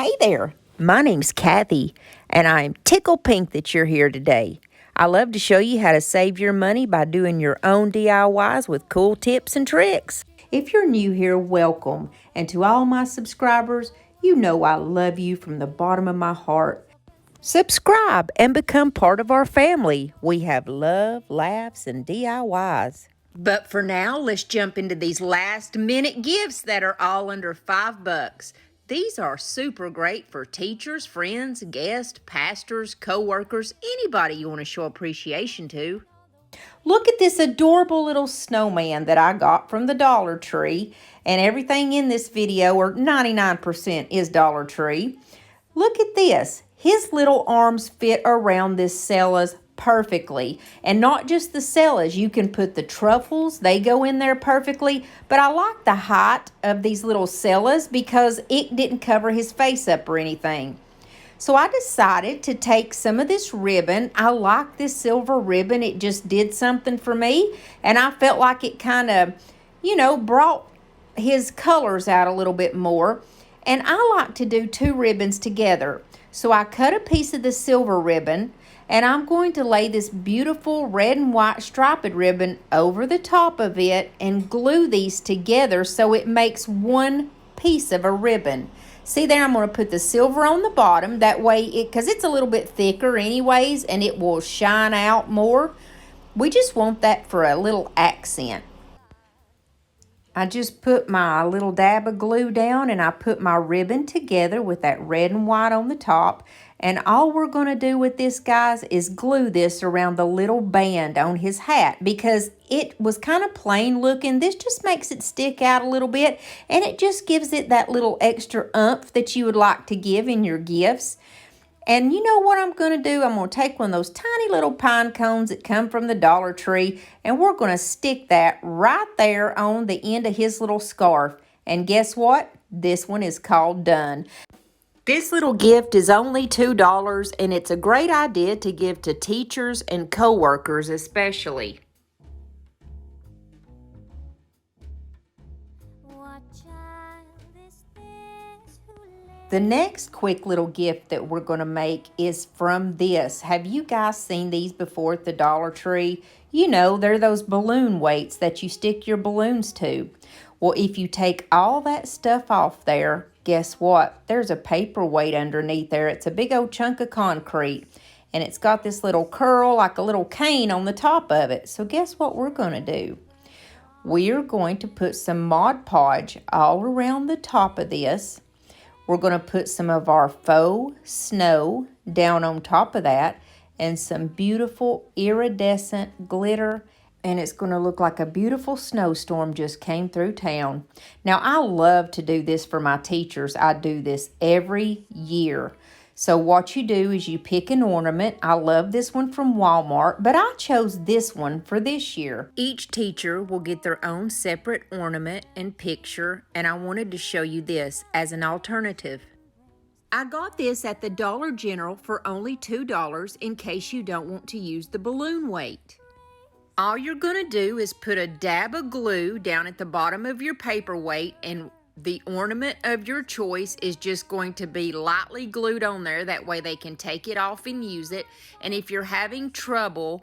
Hey there, my name's Kathy, and I'm tickled pink that you're here today. I love to show you how to save your money by doing your own DIYs with cool tips and tricks. If you're new here, welcome. And to all my subscribers, you know I love you from the bottom of my heart. Subscribe and become part of our family. We have love, laughs, and DIYs. But for now, let's jump into these last-minute gifts that are all under $5. These are super great for teachers, friends, guests, pastors, co-workers, anybody you want to show appreciation to. Look at this adorable little snowman that I got from the Dollar Tree. And everything in this video, or 99%, is Dollar Tree. Look at this. His little arms fit around this Cella's perfectly. And not just the Cellas. You can put the truffles. They go in there perfectly. But I like the height of these little Cellas because it didn't cover his face up or anything. So I decided to take some of this ribbon. I like this silver ribbon. It just did something for me. And I felt like it kind of, brought his colors out a little bit more. And I like to do two ribbons together. So I cut a piece of the silver ribbon, and I'm going to lay this beautiful red and white striped ribbon over the top of it and glue these together so it makes one piece of a ribbon. See there, I'm going to put the silver on the bottom. That way, because it's a little bit thicker anyways, and it will shine out more. We just want that for a little accent. I just put my little dab of glue down, and I put my ribbon together with that red and white on the top. And all we're going to do with this, guys, is glue this around the little band on his hat because it was kind of plain looking. This just makes it stick out a little bit, and it just gives it that little extra oomph that you would like to give in your gifts. And you know what I'm going to do? I'm going to take one of those tiny little pine cones that come from the Dollar Tree, and we're going to stick that right there on the end of his little scarf. And guess what? This one is called done. This little gift is only $2, and it's a great idea to give to teachers and co-workers especially. The next quick little gift that we're going to make is from this. Have you guys seen these before at the Dollar Tree? You know, they're those balloon weights that you stick your balloons to. Well, if you take all that stuff off there, guess what? There's a paperweight underneath there. It's a big old chunk of concrete. And it's got this little curl like a little cane on the top of it. So guess what we're going to do? We're going to put some Mod Podge all around the top of this. We're going to put some of our faux snow down on top of that and some beautiful iridescent glitter, and it's going to look like a beautiful snowstorm just came through town. Now, I love to do this for my teachers. I do this every year. So what you do is you pick an ornament. I love this one from Walmart, but I chose this one for this year. Each teacher will get their own separate ornament and picture, and I wanted to show you this as an alternative. I got this at the Dollar General for only $2 in case you don't want to use the balloon weight. All you're going to do is put a dab of glue down at the bottom of your paperweight, and the ornament of your choice is just going to be lightly glued on there. That way they can take it off and use it. And if you're having trouble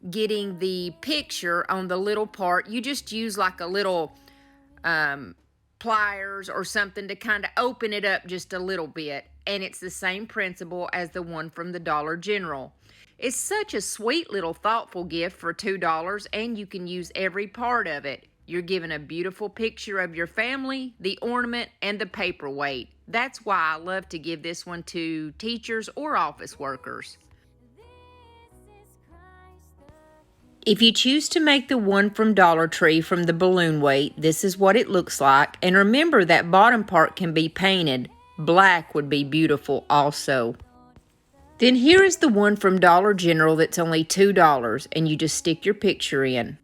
getting the picture on the little part, you just use like a little pliers or something to kind of open it up just a little bit. And it's the same principle as the one from the Dollar General. It's such a sweet little thoughtful gift for $2, and you can use every part of it. You're given a beautiful picture of your family, the ornament, and the paperweight. That's why I love to give this one to teachers or office workers. If you choose to make the one from Dollar Tree from the balloon weight, this is what it looks like. And remember, that bottom part can be painted. Black would be beautiful also. Then here is the one from Dollar General that's only $2, and you just stick your picture in.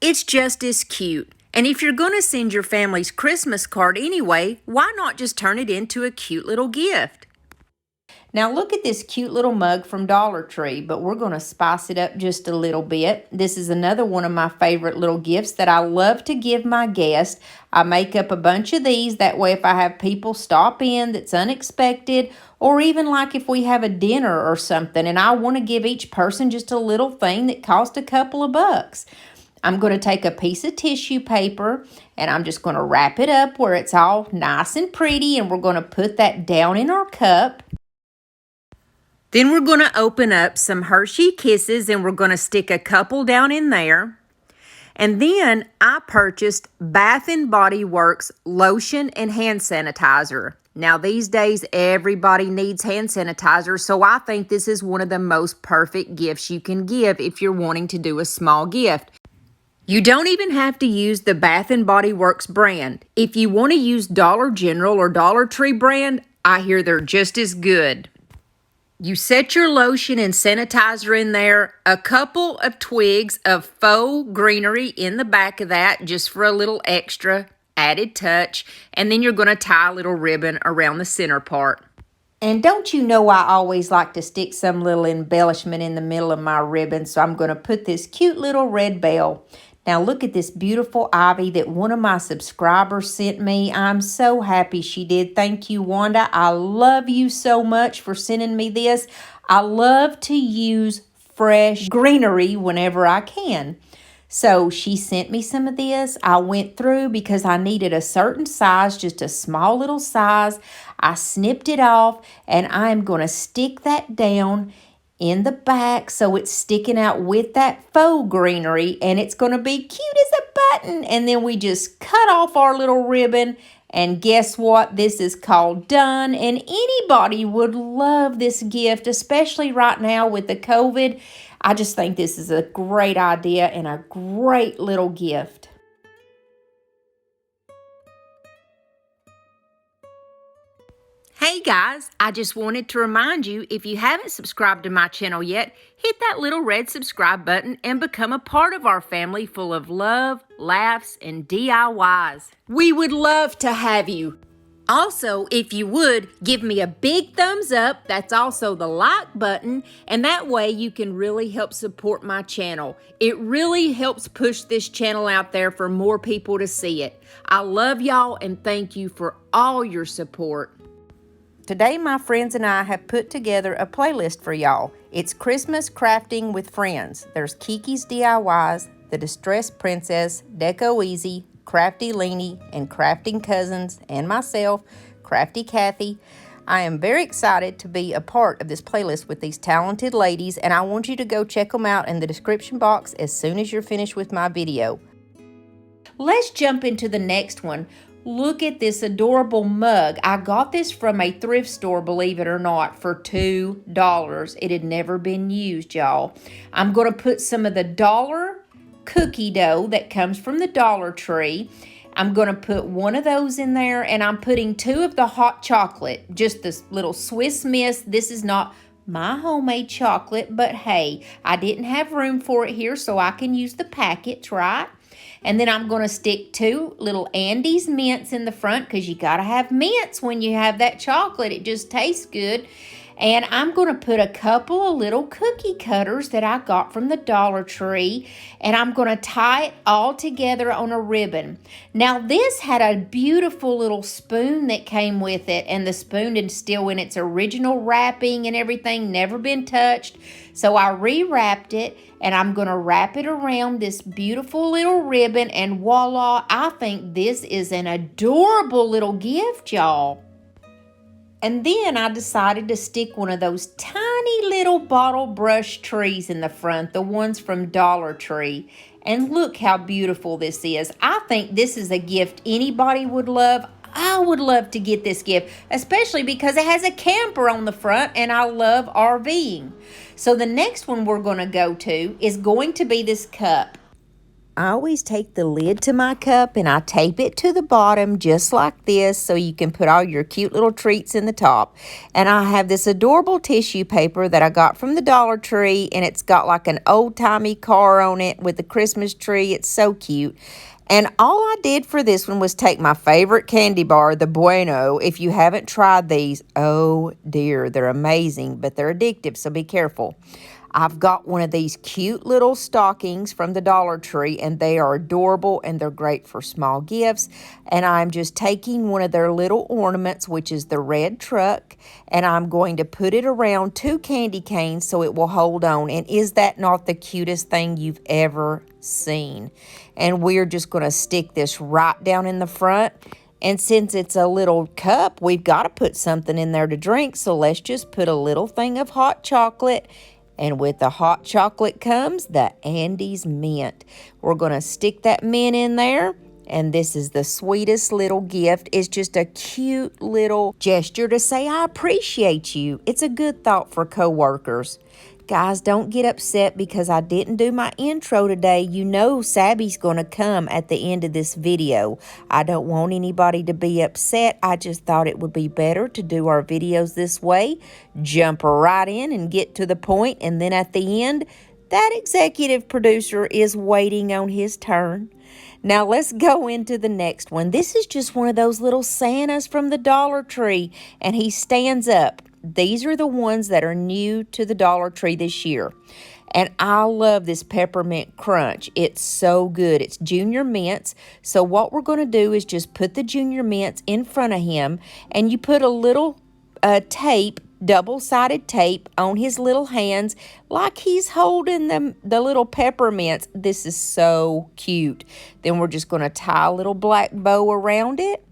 It's just as cute. And if you're going to send your family's Christmas card anyway, why not just turn it into a cute little gift? Now look at this cute little mug from Dollar Tree, but we're going to spice it up just a little bit. This is another one of my favorite little gifts that I love to give my guests. I make up a bunch of these, that way if I have people stop in that's unexpected, or even like if we have a dinner or something and I want to give each person just a little thing that costs a couple of bucks. I'm going to take a piece of tissue paper and I'm just going to wrap it up where it's all nice and pretty, and we're going to put that down in our cup. Then we're going to open up some Hershey Kisses and we're going to stick a couple down in there. And then I purchased Bath & Body Works lotion and hand sanitizer. Now these days everybody needs hand sanitizer, so I think this is one of the most perfect gifts you can give if you're wanting to do a small gift. You don't even have to use the Bath & Body Works brand. If you want to use Dollar General or Dollar Tree brand, I hear they're just as good. You set your lotion and sanitizer in there, a couple of twigs of faux greenery in the back of that just for a little extra added touch, and then you're going to tie a little ribbon around the center part. And don't you know I always like to stick some little embellishment in the middle of my ribbon, so I'm going to put this cute little red bell. Now look at this beautiful ivy that one of my subscribers sent me. I'm so happy she did. Thank you, Wanda. I love you so much for sending me this. I love to use fresh greenery whenever I can. So she sent me some of this. I went through because I needed a certain size, just a small little size. I snipped it off and I'm going to stick that down in the back so it's sticking out with that faux greenery, and it's going to be cute as a button. And then we just cut off our little ribbon, and guess what? This is called done, and anybody would love this gift, especially right now with the COVID. I just think this is a great idea and a great little gift. Hey guys, I just wanted to remind you, if you haven't subscribed to my channel yet, hit that little red subscribe button and become a part of our family full of love, laughs, and DIYs. We would love to have you. Also, if you would, give me a big thumbs up. That's also the like button, and that way you can really help support my channel. It really helps push this channel out there for more people to see it. I love y'all and thank you for all your support. Today, my friends and I have put together a playlist for y'all. It's Christmas Crafting with Friends. There's Kiki's DIYs, The Distressed Princess, Deco Easy, Crafty Leanie, and Crafting Cousins, and myself, Crafty Kathy. I am very excited to be a part of this playlist with these talented ladies, and I want you to go check them out in the description box as soon as you're finished with my video. Let's jump into the next one. Look at this adorable mug. I got this from a thrift store, believe it or not, for $2. It had never been used, y'all. I'm going to put some of the dollar cookie dough that comes from the Dollar Tree. I'm going to put one of those in there, and I'm putting 2 of the hot chocolate, just this little Swiss Miss. This is not my homemade chocolate, but hey, I didn't have room for it here, so I can use the packets, right? And then I'm going to stick 2 little Andes mints in the front, because you got to have mints when you have that chocolate. It just tastes good. And I'm going to put a couple of little cookie cutters that I got from the Dollar Tree, and I'm going to tie it all together on a ribbon. Now, this had a beautiful little spoon that came with it, and the spoon is still in its original wrapping and everything, never been touched. So I rewrapped it, and I'm going to wrap it around this beautiful little ribbon, and voila, I think this is an adorable little gift, y'all. And then I decided to stick one of those tiny little bottle brush trees in the front, the ones from Dollar Tree. And look how beautiful this is. I think this is a gift anybody would love. I would love to get this gift, especially because it has a camper on the front and I love RVing. So the next one we're going to go to is going to be this cup. I always take the lid to my cup and I tape it to the bottom just like this so you can put all your cute little treats in the top. And I have this adorable tissue paper that I got from the Dollar Tree, and it's got like an old-timey car on it with a Christmas tree. It's so cute. And all I did for this one was take my favorite candy bar, the Bueno. If you haven't tried these, oh dear, they're amazing, but they're addictive, so be careful. I've got one of these cute little stockings from the Dollar Tree, and they are adorable, and they're great for small gifts. And I'm just taking one of their little ornaments, which is the red truck, and I'm going to put it around 2 candy canes so it will hold on. And is that not the cutest thing you've ever seen? And we're just going to stick this right down in the front. And since it's a little cup, we've got to put something in there to drink, so let's just put a little thing of hot chocolate. And with the hot chocolate comes the Andes mint. We're going to stick that mint in there. And this is the sweetest little gift. It's just a cute little gesture to say, I appreciate you. It's a good thought for coworkers. Guys, don't get upset because I didn't do my intro today. You know Sabby's going to come at the end of this video. I don't want anybody to be upset. I just thought it would be better to do our videos this way. Jump right in and get to the point, and then at the end, that executive producer is waiting on his turn. Now let's go into the next one. This is just one of those little Santas from the Dollar Tree, and he stands up. These are the ones that are new to the Dollar Tree this year. And I love this peppermint crunch. It's so good. It's junior mints. So what we're going to do is just put the junior mints in front of him, and you put a little tape, double-sided tape on his little hands like he's holding the little peppermints. This is so cute. Then we're just going to tie a little black bow around it.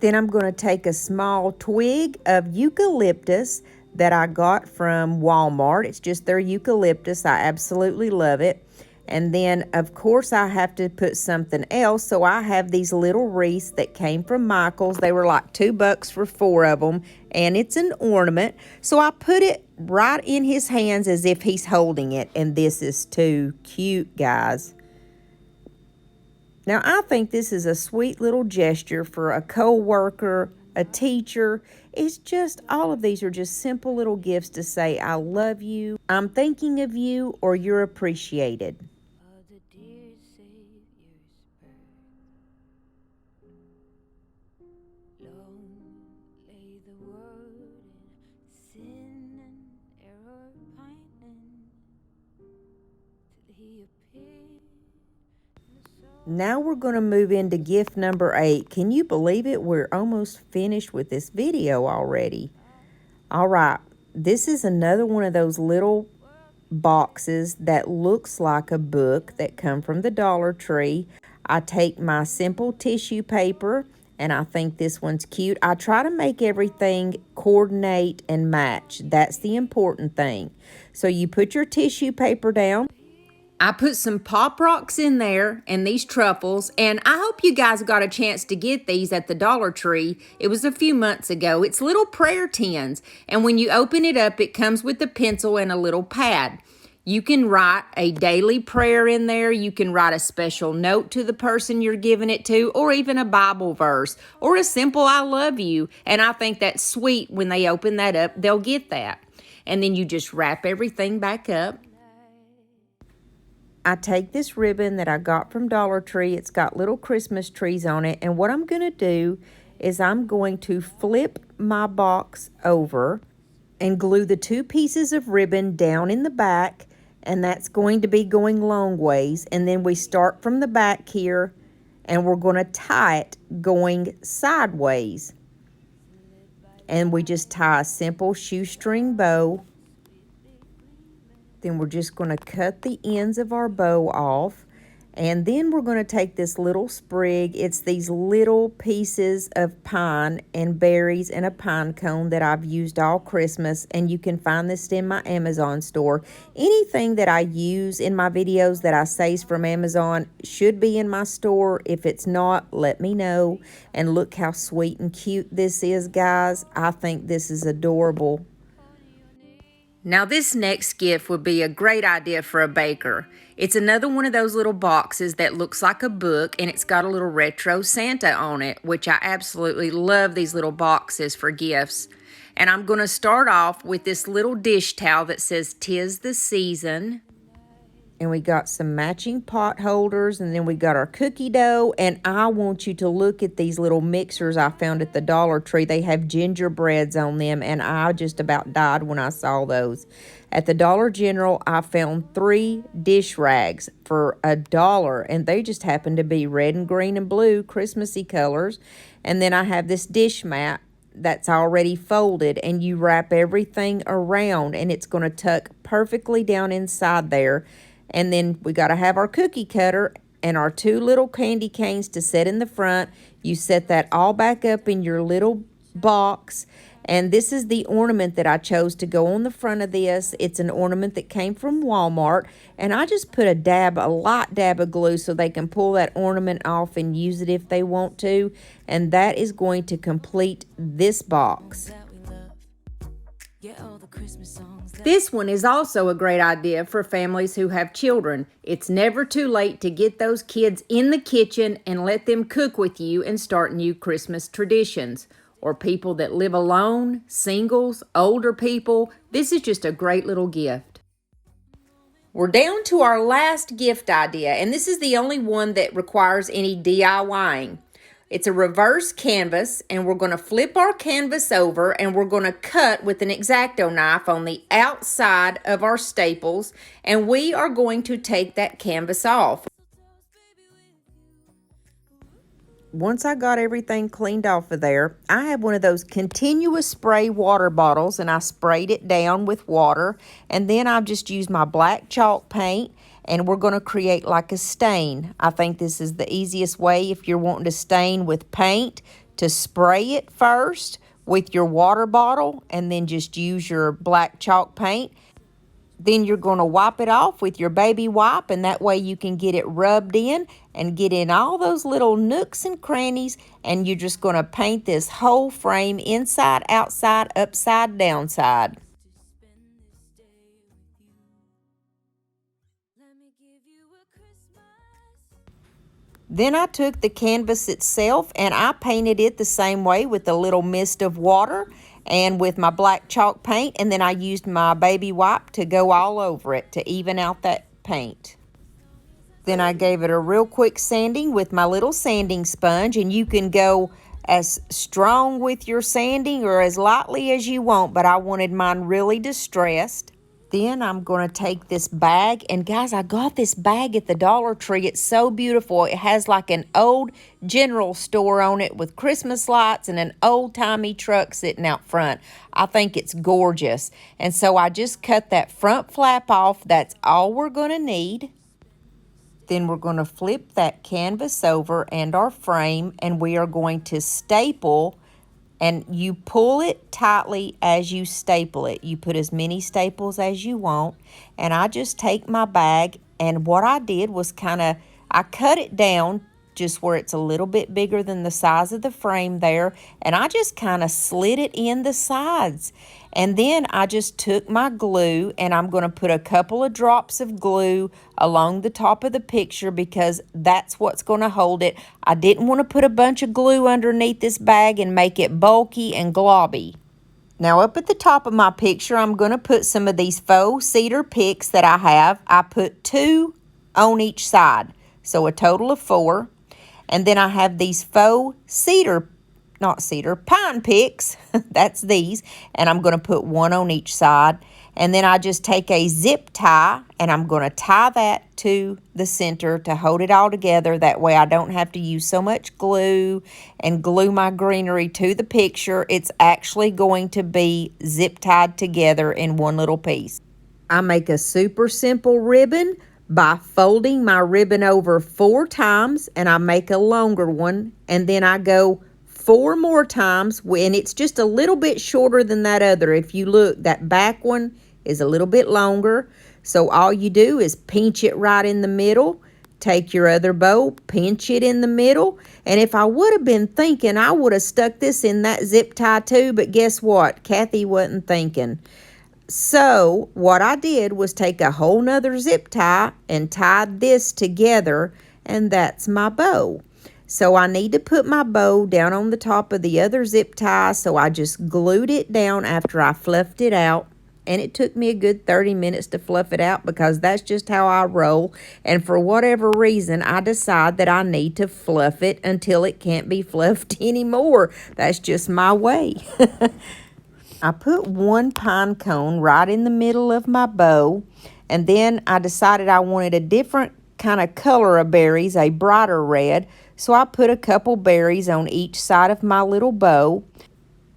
Then I'm going to take a small twig of eucalyptus that I got from Walmart. It's just their eucalyptus. I absolutely love it. And then, of course, I have to put something else. So I have these little wreaths that came from Michael's. They were like $2 for 4 of them. And it's an ornament. So I put it right in his hands as if he's holding it. And this is too cute, guys. Now, I think this is a sweet little gesture for a co-worker, a teacher. It's just, all of these are just simple little gifts to say, I love you, I'm thinking of you, or you're appreciated. Now we're going to move into gift number 8. Can you believe it? We're almost finished with this video already. All right. This is another one of those little boxes that looks like a book that come from the Dollar Tree. I take my simple tissue paper, and I think this one's cute. I try to make everything coordinate and match. That's the important thing. So you put your tissue paper down. I put some Pop Rocks in there and these truffles, and I hope you guys got a chance to get these at the Dollar Tree. It was a few months ago. It's little prayer tins, and when you open it up, it comes with a pencil and a little pad. You can write a daily prayer in there. You can write a special note to the person you're giving it to, or even a Bible verse, or a simple I love you. And I think that's sweet. When they open that up, they'll get that. And then you just wrap everything back up. I take this ribbon that I got from Dollar Tree. It's got little Christmas trees on it. And what I'm going to do is I'm going to flip my box over and glue the 2 pieces of ribbon down in the back. And that's going to be going long ways. And then we start from the back here, and we're going to tie it going sideways. And we just tie a simple shoestring bow. Then we're just going to cut the ends of our bow off. And then we're going to take this little sprig. It's these little pieces of pine and berries and a pine cone that I've used all Christmas. And you can find this in my Amazon store. Anything that I use in my videos that I say is from Amazon should be in my store. If it's not, let me know. And look how sweet and cute this is, guys. I think this is adorable. Now this next gift would be a great idea for a baker. It's another one of those little boxes that looks like a book, and it's got a little retro Santa on it, which I absolutely love these little boxes for gifts. And I'm going to start off with this little dish towel that says 'Tis the Season. And we got some matching pot holders, and then we got our cookie dough. And I want you to look at these little mixers I found at the Dollar Tree. They have gingerbreads on them, and I just about died when I saw those. At the Dollar General, I found 3 dish rags for $1, and they just happen to be red and green and blue, Christmassy colors. And then I have this dish mat that's already folded, and you wrap everything around, and it's going to tuck perfectly down inside there. And then we got to have our cookie cutter and our 2 little candy canes to set in the front. You set that all back up in your little box. And this is the ornament that I chose to go on the front of this. It's an ornament that came from Walmart. And I just put a light dab of glue so they can pull that ornament off and use it if they want to. And that is going to complete this box. This one is also a great idea for families who have children. It's never too late to get those kids in the kitchen and let them cook with you and start new Christmas traditions. Or people that live alone, singles, older people. This is just a great little gift. We're down to our last gift idea, and this is the only one that requires any DIYing. It's a reverse canvas, and we're going to flip our canvas over, and we're going to cut with an X-Acto knife on the outside of our staples, and we are going to take that canvas off. Once I got everything cleaned off of there, I have one of those continuous spray water bottles, and I sprayed it down with water, and then I've just used my black chalk paint, and we're going to create like a stain. I think this is the easiest way if you're wanting to stain with paint, to spray it first with your water bottle, and then just use your black chalk paint. Then you're going to wipe it off with your baby wipe, and that way you can get it rubbed in and get in all those little nooks and crannies, and you're just going to paint this whole frame inside, outside, upside, downside. Then I took the canvas itself and I painted it the same way with a little mist of water and with my black chalk paint, and then I used my baby wipe to go all over it to even out that paint. Then I gave it a real quick sanding with my little sanding sponge, and you can go as strong with your sanding or as lightly as you want, but I wanted mine really distressed. Then I'm going to take this bag, and guys, I got this bag at the Dollar Tree. It's so beautiful. It has like an old general store on it with Christmas lights and an old-timey truck sitting out front. I think it's gorgeous. And so I just cut that front flap off. That's all we're going to need. Then we're going to flip that canvas over and our frame, and we are going to staple. And you pull it tightly as you staple it. You put as many staples as you want. And I just take my bag, and what I did was I cut it down just where it's a little bit bigger than the size of the frame there. And I just kind of slid it in the sides. And then I just took my glue, and I'm going to put a couple of drops of glue along the top of the picture because that's what's going to hold it. I didn't want to put a bunch of glue underneath this bag and make it bulky and globby. Now up at the top of my picture, I'm going to put some of these faux cedar picks that I have. I put 2 on each side, so a total of 4. And then I have these faux pine picks. That's these. And I'm going to put 1 on each side. And then I just take a zip tie, and I'm going to tie that to the center to hold it all together. That way I don't have to use so much glue and glue my greenery to the picture. It's actually going to be zip tied together in one little piece. I make a super simple ribbon by folding my ribbon over 4 times, and I make a longer one, and then I go 4 more times, and it's just a little bit shorter than that other. If you look, that back one is a little bit longer. So all you do is pinch it right in the middle. Take your other bow, pinch it in the middle. And if I would have been thinking, I would have stuck this in that zip tie too. But guess what? Kathy wasn't thinking. So what I did was take a whole nother zip tie and tied this together, and that's my bow. So I need to put my bow down on the top of the other zip tie, so I just glued it down after I fluffed it out. And it took me a good 30 minutes to fluff it out because that's just how I roll. And for whatever reason, I decide that I need to fluff it until it can't be fluffed anymore. That's just my way. I put one pine cone right in the middle of my bow. And then I decided I wanted a different kind of color of berries, a brighter red. So I put a couple berries on each side of my little bow.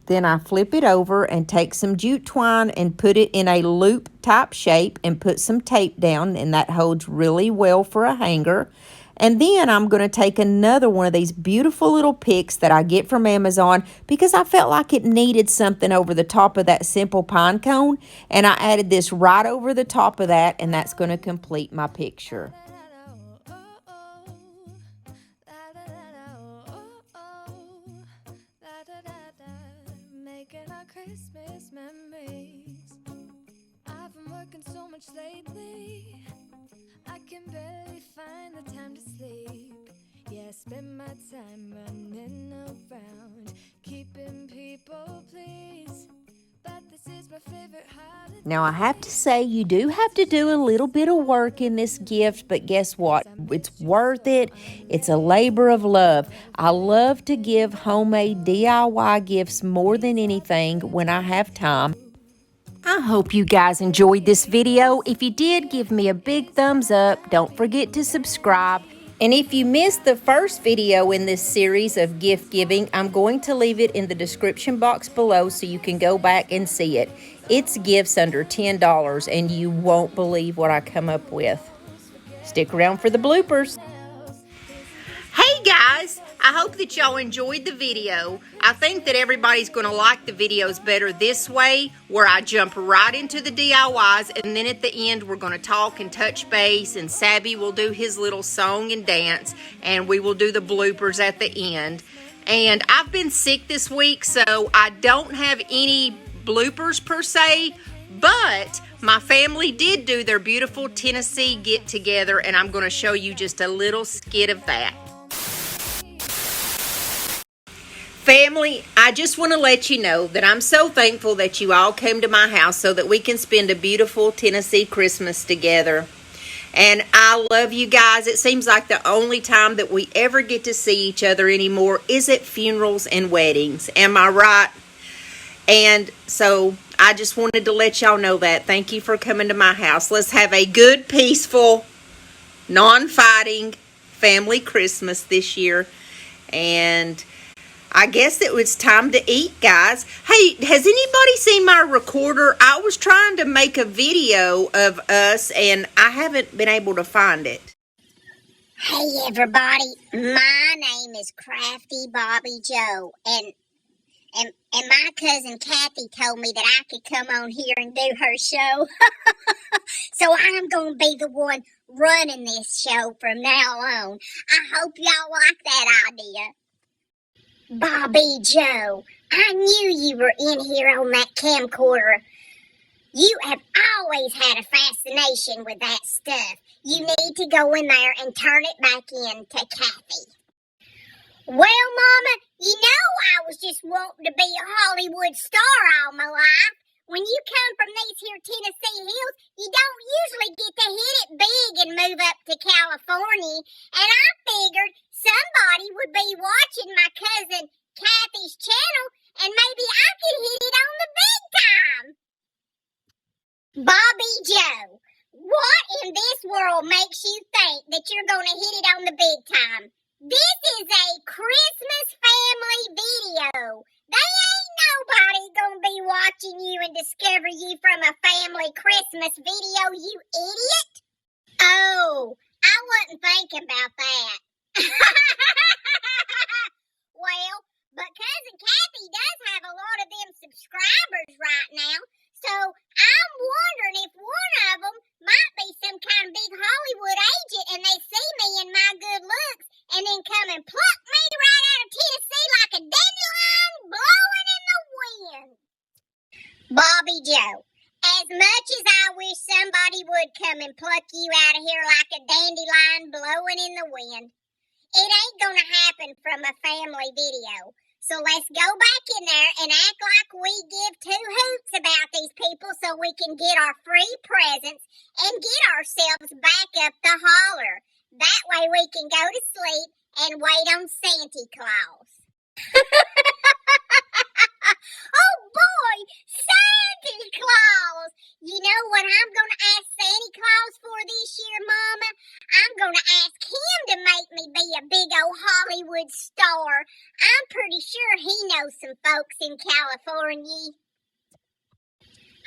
Then I flip it over and take some jute twine and put it in a loop type shape and put some tape down, and that holds really well for a hanger. And then I'm going to take another one of these beautiful little picks that I get from Amazon because I felt like it needed something over the top of that simple pine cone, and I added this right over the top of that, and that's going to complete my picture. Christmas memories. I've been working so much lately, I can barely find the time to sleep. Yeah, I spend my time running around, keeping people pleased. But this is my favorite holiday. Now, I have to say, you do have to do a little bit of work in this gift, but guess what? It's worth it. It's a labor of love. I love to give homemade DIY gifts more than anything when I have time. I hope you guys enjoyed this video. If you did, give me a big thumbs up. Don't forget to subscribe. And if you missed the first video in this series of gift giving, I'm going to leave it in the description box below so you can go back and see it. It's gifts under $10, and you won't believe what I come up with. Stick around for the bloopers. Hey guys, I hope that y'all enjoyed the video. I think that everybody's going to like the videos better this way, where I jump right into the DIYs, and then at the end we're going to talk and touch base, and Sabby will do his little song and dance, and we will do the bloopers at the end. And I've been sick this week, so I don't have any bloopers per se, but my family did do their beautiful Tennessee get-together, and I'm going to show you just a little skit of that. Family, I just want to let you know that I'm so thankful that you all came to my house so that we can spend a beautiful Tennessee Christmas together. And I love you guys. It seems like the only time that we ever get to see each other anymore is at funerals and weddings. Am I right? And so I just wanted to let y'all know that. Thank you for coming to my house. Let's have a good, peaceful, non-fighting family Christmas this year. And I guess it was time to eat, guys. Hey, has anybody seen my recorder? I was trying to make a video of us, and I haven't been able to find it. Hey, everybody. My name is Crafty Bobby Joe, and my cousin Kathy told me that I could come on here and do her show. So I'm going to be the one running this show from now on. I hope y'all like that idea. Bobby Joe, I knew you were in here on that camcorder. You have always had a fascination with that stuff. You need to go in there and turn it back in to Kathy. Well, Mama, you know I was just wanting to be a Hollywood star all my life. When you come from these here Tennessee hills, you don't usually get to hit it big and move up to California. And I figured somebody would be watching my cousin Kathy's channel, and maybe I could hit it on the big time. Bobby Joe, what in this world makes you think that you're going to hit it on the big time? This is a Christmas family video. They ain't nobody going to be watching you and discover you from a family Christmas video, you idiot. Oh, I wasn't thinking about that. Well, but Cousin Kathy does have a lot of them subscribers right now, so I'm wondering if one of them might be some kind of big Hollywood agent and they see me and my good looks and then come and pluck me right out of Tennessee like a dandelion blowing in the wind. Bobby Joe, as much as I wish somebody would come and pluck you out of here like a dandelion blowing in the wind, it ain't gonna happen from a family video. So let's go back in there and act like we give two hoots about these people so we can get our free presents and get ourselves back up the holler. That way we can go to sleep and wait on Santa Claus. Oh boy, Santa Claus! You know what I'm going to ask Santa Claus for this year, Mama? I'm going to ask him to make me be a big old Hollywood star. I'm pretty sure he knows some folks in California.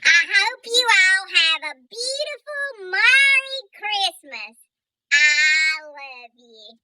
I hope you all have a beautiful Merry Christmas. I love you.